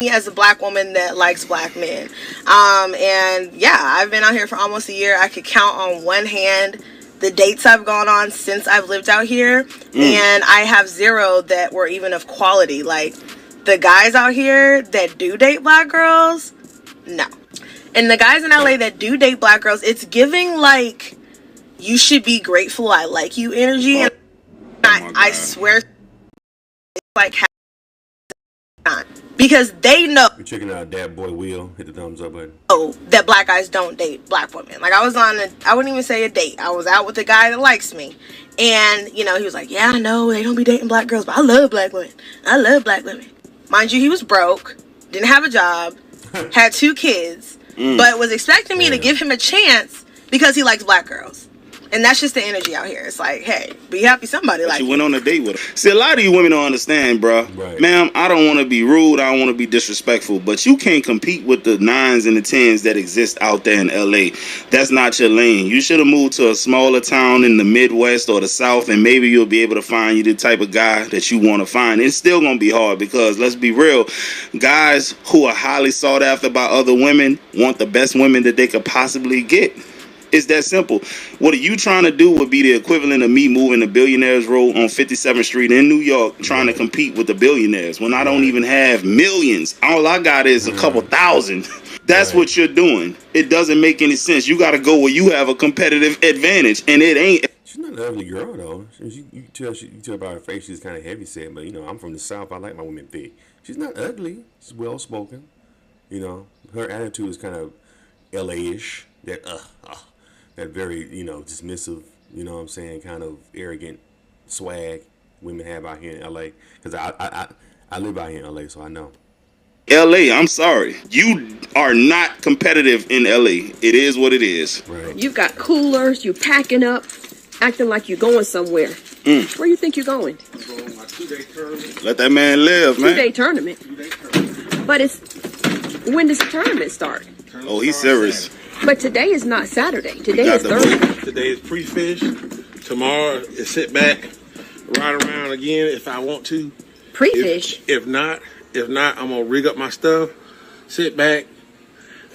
me as a black woman that likes black men. And yeah, I've been out here for almost a year. I could count on one hand the dates I've gone on since I've lived out here, and I have zero that were even of quality. Like, the guys out here that do date black girls, no. And the guys in LA that do date black girls, it's giving like, you should be grateful I like you energy. And I swear, it's like, because they know. You're checking out that boy Will. Hit the thumbs up button. Oh, that black guys don't date black women. Like, I was on I wouldn't even say a date. I was out with a guy that likes me. And, you know, he was like, yeah, I know they don't be dating black girls, but I love black women. I love black women. Mind you, he was broke, didn't have a job, had 2 kids, but was expecting me to give him a chance because he likes black girls. And that's just the energy out here. It's like, hey, be happy somebody like you. Went on a date with her. See, a lot of you women don't understand, bro. Right. Ma'am, I don't want to be rude. I don't want to be disrespectful. But you can't compete with the 9s and the 10s that exist out there in L.A. That's not your lane. You should have moved to a smaller town in the Midwest or the South, and maybe you'll be able to find you the type of guy that you want to find. It's still going to be hard because, let's be real, guys who are highly sought after by other women want the best women that they could possibly get. It's that simple. What are you trying to do would be the equivalent of me moving to Billionaires Road on 57th Street in New York trying to compete with the billionaires when I don't even have millions. All I got is a couple thousand. That's what you're doing. It doesn't make any sense. You got to go where you have a competitive advantage, and it ain't. She's not an ugly girl, though. You tell by her face she's kind of heavy set, but, you know, I'm from the South. I like my women thick. She's not ugly. She's well-spoken. You know, her attitude is kind of LA-ish. That very, you know, dismissive, you know what I'm saying, kind of arrogant swag women have out here in L.A. Because I live out here in L.A., so I know. L.A., I'm sorry. You are not competitive in L.A. It is what it is. Right. You've got coolers, you packing up, acting like you're going somewhere. Where do you think you're going? I'm going on my 2-day tournament. Let that man live, man. 2-day tournament? 2-day tournament. But when does the tournament start? Oh, he's serious. But today is not Saturday. Today is Thursday. Today is pre-fish. Tomorrow is sit back, ride around again if I want to. Pre-fish? If not, I'm gonna rig up my stuff, sit back,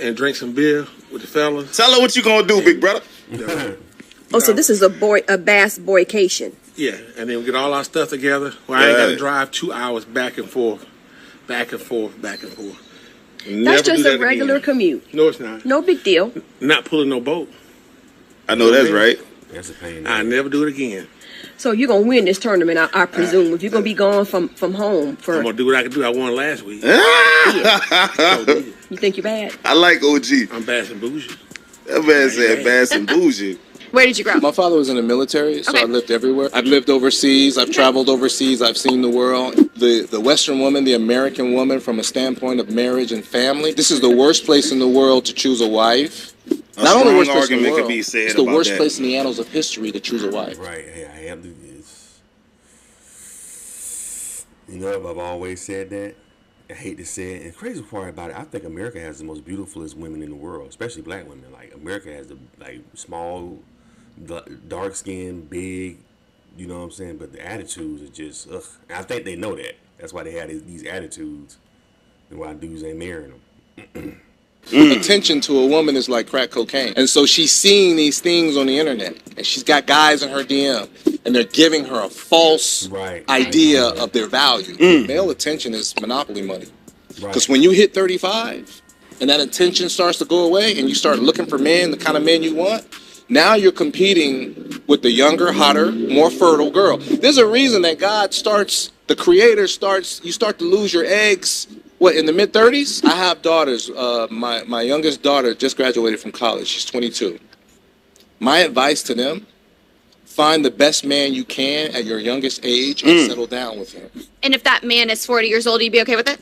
and drink some beer with the fellas. Tell her what you gonna do, big brother. Oh, so this is a bass boycation. Yeah, and then we get all our stuff together. Well, I ain't gotta drive 2 hours back and forth, back and forth, back and forth. That's just a regular commute. No, it's not. No big deal. Not pulling no boat. I know that's right. That's a pain. I never do it again. So you're going to win this tournament, I presume. If you're going to be gone from home for... I'm going to do what I can do. I won last week. You think you're bad? I like OG. I'm bad and bougie. That man said bad and bougie. Where did you grow up? My father was in the military, so I lived everywhere. I've lived overseas. I've traveled overseas. I've seen the world. The Western woman, the American woman, from a standpoint of marriage and family, this is the worst place in the world to choose a wife. Not only worst place in the world, it's the worst place in the annals of history to choose a wife. Right. Yeah, I have to. You know, I've always said that. I hate to say it. And the crazy part about it, I think America has the most beautifulest women in the world, especially black women. Like, America has the small, dark skin, big, you know what I'm saying? But the attitudes are just, ugh. And I think they know that. That's why they have these attitudes and why dudes ain't marrying them. Attention to a woman is like crack cocaine. And so she's seeing these things on the internet. And she's got guys in her DM. And they're giving her a false idea of their value. Male attention is monopoly money. Because when you hit 35 and that attention starts to go away and you start looking for men, the kind of men you want, now you're competing with the younger, hotter, more fertile girl. There's a reason that the creator starts, you start to lose your eggs. What, in the mid-30s? I have daughters. My youngest daughter just graduated from college. She's 22. My advice to them, find the best man you can at your youngest age and settle down with him. And if that man is 40 years old, you'd be okay with it?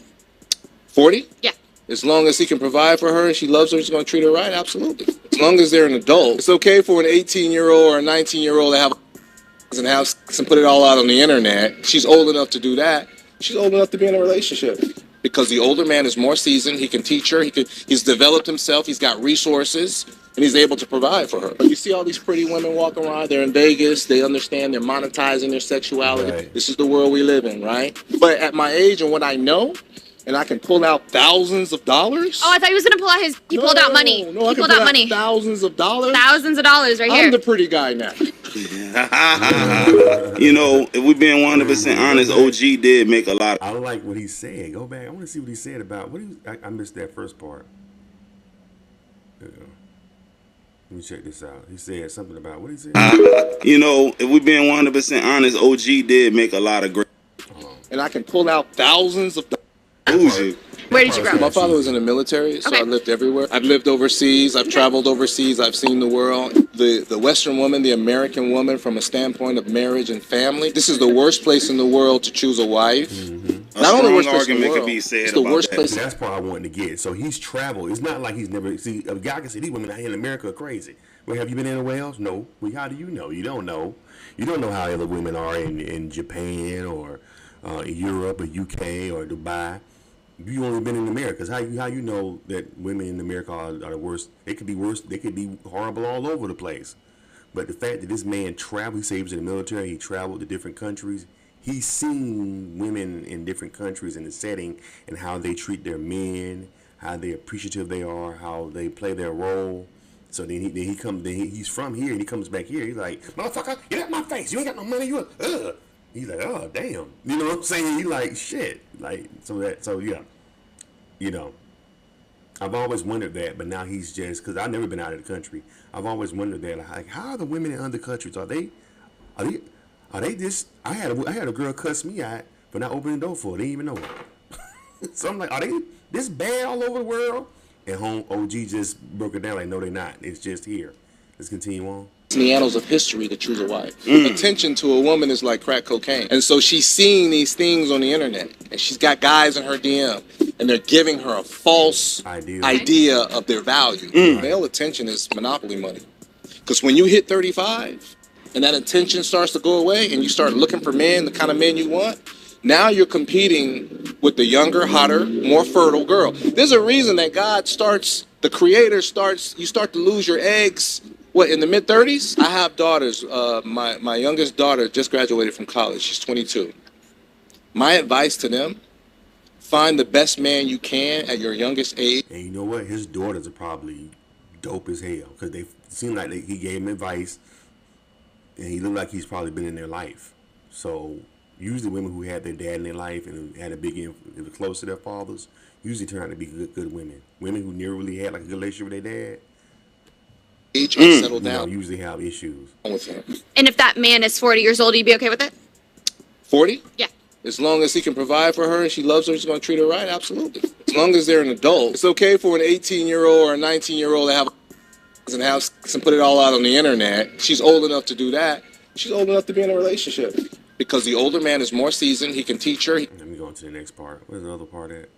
40? Yeah. As long as he can provide for her and she loves her, he's going to treat her right, absolutely. As long as they're an adult. It's okay for an 18-year-old or a 19-year-old to have sex and put it all out on the internet. She's old enough to do that. She's old enough to be in a relationship. Because the older man is more seasoned, he can teach her, he's developed himself, he's got resources, and he's able to provide for her. But you see all these pretty women walking around, they're in Vegas, they understand, they're monetizing their sexuality. Right. This is the world we live in, right? But at my age and what I know, and I can pull out thousands of dollars. Oh, I thought he was gonna pull out his. He pulled out money. No, he pulled out money. Thousands of dollars. Thousands of dollars right here. I'm the pretty guy now. You know, if we're being 100% honest, OG did make a lot. I like what he said. Go back. I want to see what he said about what he. I missed that first part. Let me check this out. He said something about what he said. You know, if we're being 100% honest, OG did make a lot of great. And I can pull out thousands of dollars. Uzi. Where did you grow? My father was in the military, so I lived everywhere. I've lived overseas. I've traveled overseas. I've seen the world. The Western woman, the American woman, from a standpoint of marriage and family, this is the worst place in the world to choose a wife. Mm-hmm. Not only worst place in the world, could be said it's the about worst that. place. That's part I wanted to get. So he's traveled. It's not like he's never see a guy can say these women out here in America are crazy. Well, have you been anywhere else? No. Well, how do you know? You don't know. You don't know how other women are in Japan or Europe or UK or Dubai. You only been in America. How you know that women in America are the worst? They could be worse. They could be horrible all over the place. But the fact that this man traveled, he said he was in the military. He traveled to different countries. He's seen women in different countries in the setting and how they treat their men, how they appreciative they are, how they play their role. So then he's from here and he comes back here. He's like, motherfucker, get out my face. You ain't got no money. You ugh. He's like, oh damn. You know what I'm saying? He like shit. Like so yeah. You know, I've always wondered that, but now he's just because I've never been out of the country. I've always wondered that, like, how are the women in other countries? Are they just? I had a girl cuss me out for not opening the door for her. They didn't even know it. So I'm like, are they this bad all over the world? And home OG just broke it down like, no, they're not. It's just here. Let's continue on. In the annals of history to choose a wife. Attention to a woman is like crack cocaine. And so she's seeing these things on the internet. And she's got guys in her DM. And they're giving her a false idea of their value. Male attention is monopoly money. Because when you hit 35 and that attention starts to go away and you start looking for men, the kind of men you want, now you're competing with the younger, hotter, more fertile girl. There's a reason that the creator starts, you start to lose your eggs. What, in the mid-30s? I have daughters. My youngest daughter just graduated from college. She's 22. My advice to them, find the best man you can at your youngest age. And you know what? His daughters are probably dope as hell because they seem like he gave them advice and he looked like he's probably been in their life. So usually women who had their dad in their life and had a big influence, was close to their fathers, usually turn out to be good women. Women who never really had like a good relationship with their dad. Age and settle down. Usually have issues. With him. And if that man is 40 years old, you'd be okay with it? 40? Yeah. As long as he can provide for her and she loves her, he's going to treat her right, absolutely. As long as they're an adult. It's okay for an 18-year-old or a 19-year-old to have and have and put it all out on the internet. She's old enough to do that. She's old enough to be in a relationship. Because the older man is more seasoned, he can teach her. Let me go on to the next part. Where's the other part at?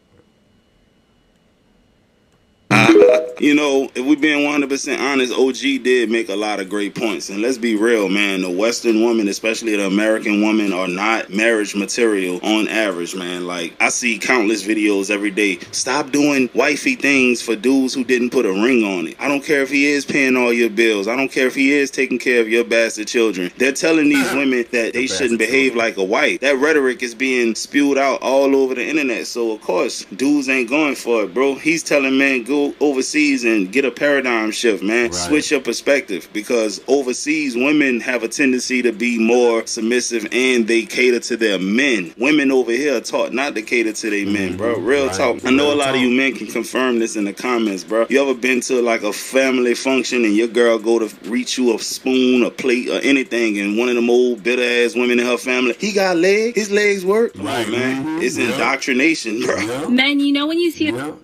You know, if we're being 100% honest, OG did make a lot of great points. And let's be real, man. The Western woman, especially the American woman, are not marriage material on average, man. Like, I see countless videos every day. Stop doing wifey things for dudes who didn't put a ring on it. I don't care if he is paying all your bills. I don't care if he is taking care of your bastard children. They're telling these women that they shouldn't behave like a wife. That rhetoric is being spewed out all over the internet. So, of course, dudes ain't going for it, bro. He's telling men, go overseas and get a paradigm shift, man. Right. Switch your perspective, because overseas women have a tendency to be more submissive and they cater to their men. Women over here are taught not to cater to their men, bro. Real talk. I know a lot of you men can confirm this in the comments, bro. You ever been to like a family function and your girl go to reach you a spoon, a plate, or anything, and one of them old bitter ass women in her family, he got legs, his legs work? Right, man. It's indoctrination, bro. Man, you know when you see it.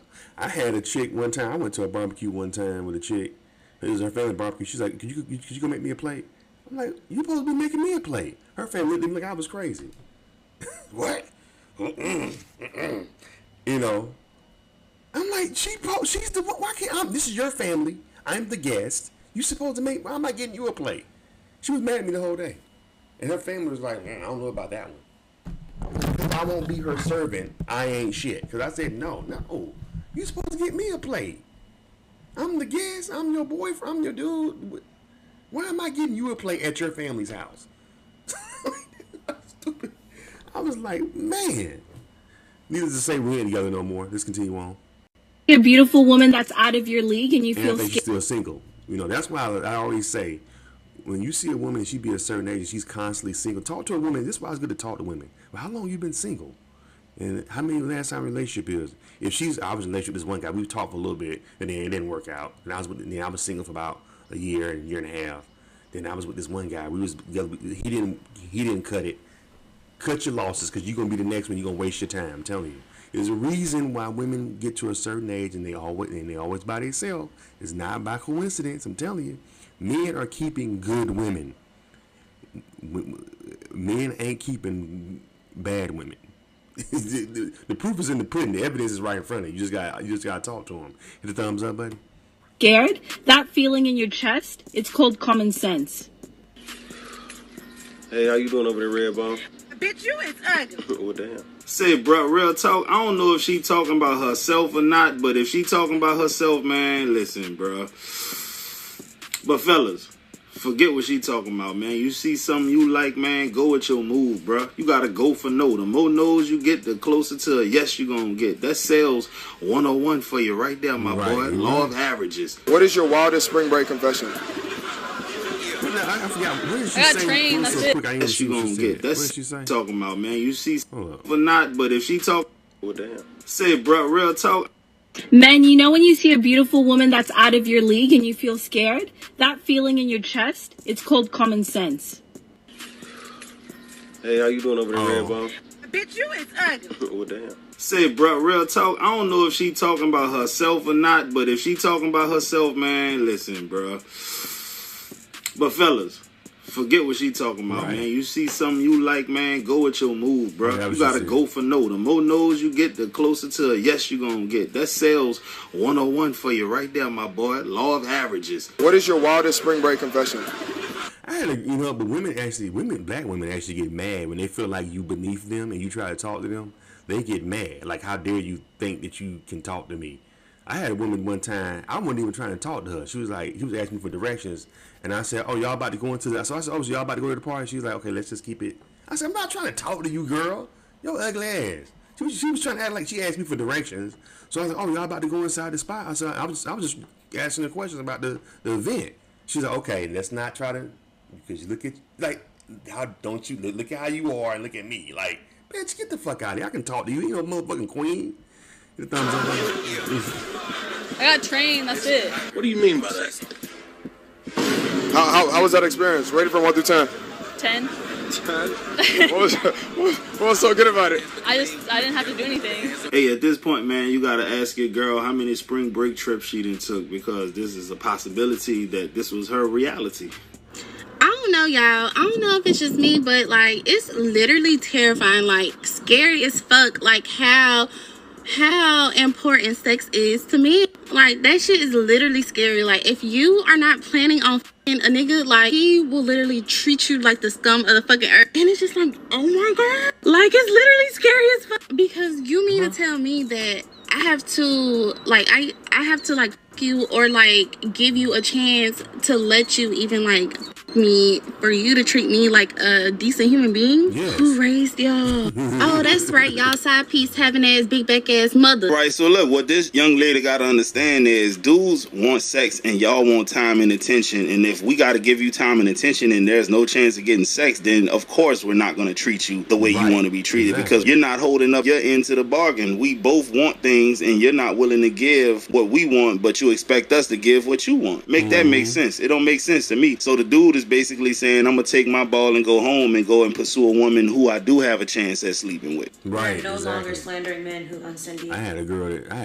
I had a chick one time. I went to a barbecue one time with a chick. It was her family barbecue. She's like, could you go make me a plate? I'm like, you supposed to be making me a plate. Her family looked at me like I was crazy. What? You know, I'm like, she's the one. Why can't this is your family. I'm the guest. You supposed to make, why am I getting you a plate? She was mad at me the whole day. And her family was like, I don't know about that one. If I won't be her servant, I ain't shit. Because I said, no. You supposed to get me a plate. I'm the guest. I'm your boyfriend. I'm your dude. Why am I getting you a plate at your family's house? Stupid. I was like, man. Needless to say, we ain't together no more. Let's continue on. A beautiful woman that's out of your league and you And I feel think she's scared. still single. You know, that's why I always say, when you see a woman and she be a certain age and she's constantly single, talk to a woman. This is why it's good to talk to women. Well, how long you been single? And how many last time relationship is? If I was in a relationship with this one guy, we talked for a little bit, and then it didn't work out. And I was single for about a year and a half. Then I was with this one guy. We was together. He didn't cut it. Cut your losses, because you're gonna be the next one. You're gonna waste your time. I'm telling you. There's a reason why women get to a certain age and they always by themselves. It's not by coincidence. I'm telling you. Men are keeping good women. Men ain't keeping bad women. The proof is in the pudding. The evidence is right in front of you. You just gotta talk to them. Hit the thumbs up, buddy. Scared? That feeling in your chest, it's called common sense. Hey, how you doing over there, Redbone? Bitch, you is ugly. Oh, damn. Say, bro, real talk. I don't know if she talking about herself or not, but if she talking about herself, man, listen, bro. But fellas, forget what she talking about, man. You see something you like, man, go with your move, bro. You gotta go for no. The more no's you get, the closer to a yes you gonna get. That sales 101 for you right there, my boy. Law of averages. What is your wildest spring break confession? I forgot. What did she I got say? trained, that's it. That's you gonna get. That's what did she say? talking about, man. You see, Hold up. but not. But if she talk, Oh, damn. say, bro, real talk. Men, you know when you see a beautiful woman that's out of your league and you feel scared? That feeling in your chest, it's called common sense. Hey, how you doing over there, Redbone? Bitch, you is ugly. Oh, damn. Say, bro, real talk. I don't know if she talking about herself or not, but if she talking about herself, man, listen, bro. But fellas, forget what she talking about, man. You see something you like, man, go with your move, bro. Yeah, you gotta go for no. The more no's you get, the closer to a yes you gonna get. That sales 101 for you right there, my boy. Law of averages. What is your wildest spring break confession? I had but black women actually get mad when they feel like you beneath them and you try to talk to them. They get mad. Like, how dare you think that you can talk to me? I had a woman one time, I wasn't even trying to talk to her. She was asking me for directions. And I said, oh, y'all about to go into that. So I said, oh, so y'all about to go to the party? She was like, okay, let's just keep it. I said, I'm not trying to talk to you, girl. Yo, ugly ass. She was trying to act like she asked me for directions. So I was like, oh, y'all about to go inside the spot? I said, I was just asking her questions about the event. She's like, okay, let's not try to, because you look at, like, how don't you, look at how you are and look at me. Like, bitch, get the fuck out of here. I can talk to you. You know, motherfucking queen. Get the thumbs up. I got trained, that's it. What do you mean by that? How was that experience? Rated from 1 through 10. 10. 10? What was so good about it? I didn't have to do anything. Hey, at this point, man, you gotta ask your girl how many spring break trips she done took, because this is a possibility that this was her reality. I don't know, y'all. I don't know if it's just me, but like, it's literally terrifying, like scary as fuck, like how important sex is to me. Like, that shit is literally scary. Like, if you are not planning on fucking a nigga, like, he will literally treat you like the scum of the fucking earth. And it's just like, oh my god. Like, it's literally scary as fuck. Because you mean to tell me that I have to, like, I have to, like, fuck you or, like, give you a chance to let you even, like, me, for you to treat me like a decent human being? Yes. Who raised y'all? Oh, that's right, y'all side piece having ass, big back ass mother. Right, so look, what this young lady gotta understand is dudes want sex and y'all want time and attention. And if we gotta give you time and attention and there's no chance of getting sex, then of course we're not gonna treat you the way you want to be treated, because you're not holding up your end to the bargain. We both want things and you're not willing to give what we want, but you expect us to give what you want. Make that make sense. It don't make sense to me. So the dude is basically saying, I'm gonna take my ball and go home and go and pursue a woman who I do have a chance at sleeping with. Right. No longer slandering men who unsend you. I had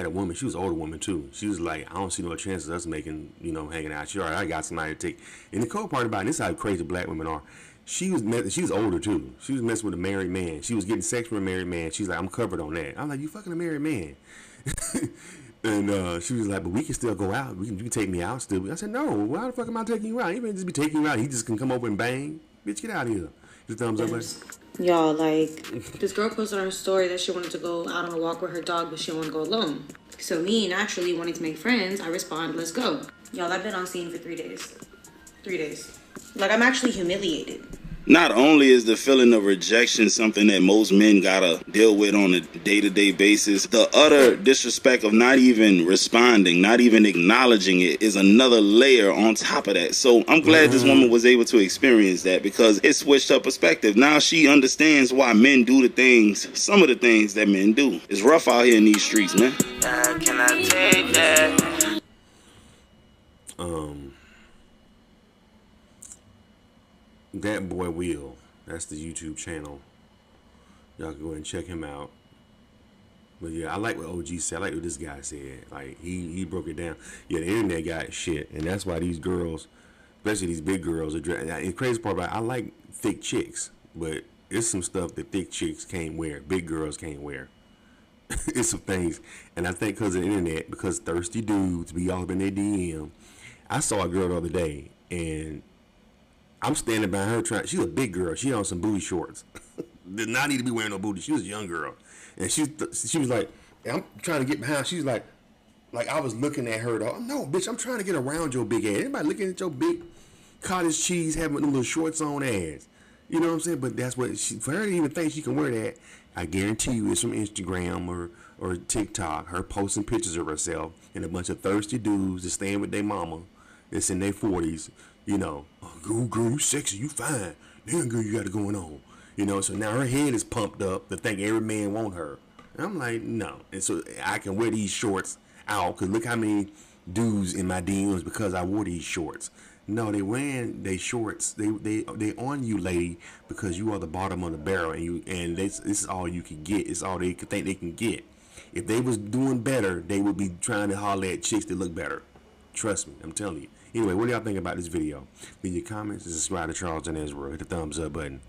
a woman, she was an older woman too. She was like, I don't see no chances of us making, hanging out. She already, I got somebody to take. And the cool part about it, this is how crazy black women are. She was older too. She was messing with a married man. She was getting sex from a married man. She's like, I'm covered on that. I'm like, you fucking a married man. And she was like, but we can still go out. You can take me out still. I said, no, why the fuck am I taking you out? You may just be taking you out. He just can come over and bang. Bitch, get out of here. Just thumbs up. Y'all, like, this girl posted on her story that she wanted to go out on a walk with her dog, but she didn't want to go alone. So me, naturally wanting to make friends, I respond, let's go. Y'all, I've been on scene for 3 days. 3 days. Like, I'm actually humiliated. Not only is the feeling of rejection something that most men gotta deal with on a day-to-day basis, the utter disrespect of not even responding, not even acknowledging it is another layer on top of that. So I'm glad this woman was able to experience that because it switched her perspective. Now she understands why men do the things, some of the things that men do. It's rough out here in these streets, man. Can I take that? That Boy Will, that's the YouTube channel. Y'all can go ahead and check him out. But yeah, I like what OG said. I like what this guy said. Like he broke it down. Yeah, the internet got shit, and that's why these girls, especially these big girls, are. And the crazy part about it, I like thick chicks, but it's some stuff that thick chicks can't wear. Big girls can't wear. It's some things, and I think because of the internet, because thirsty dudes be all up in their DM. I saw a girl the other day, and I'm standing by her trying. She's a big girl. She on some booty shorts. Did not need to be wearing no booty. She was a young girl, and she was like, I'm trying to get behind. She's like I was looking at her. Though. No, bitch, I'm trying to get around your big ass. Anybody looking at your big cottage cheese having them little shorts on ass? You know what I'm saying? But that's what for her to even think she can wear that. I guarantee you, it's from Instagram or TikTok. Her posting pictures of herself and a bunch of thirsty dudes that staying with their mama. That's in their 40s. You know, oh, girl, you sexy, you fine. Damn, girl, you got it going on. You know, so now her head is pumped up to think every man want her. And I'm like, no. And so I can wear these shorts out because look how many dudes in my DMs because I wore these shorts. No, they wearing they shorts. They on you, lady, because you are the bottom of the barrel, and this is all you can get. It's all they could think they can get. If they was doing better, they would be trying to holler at chicks that look better. Trust me, I'm telling you. Anyway, what do y'all think about this video? Leave your comments and subscribe to Charles and Ezra. Hit the thumbs up button.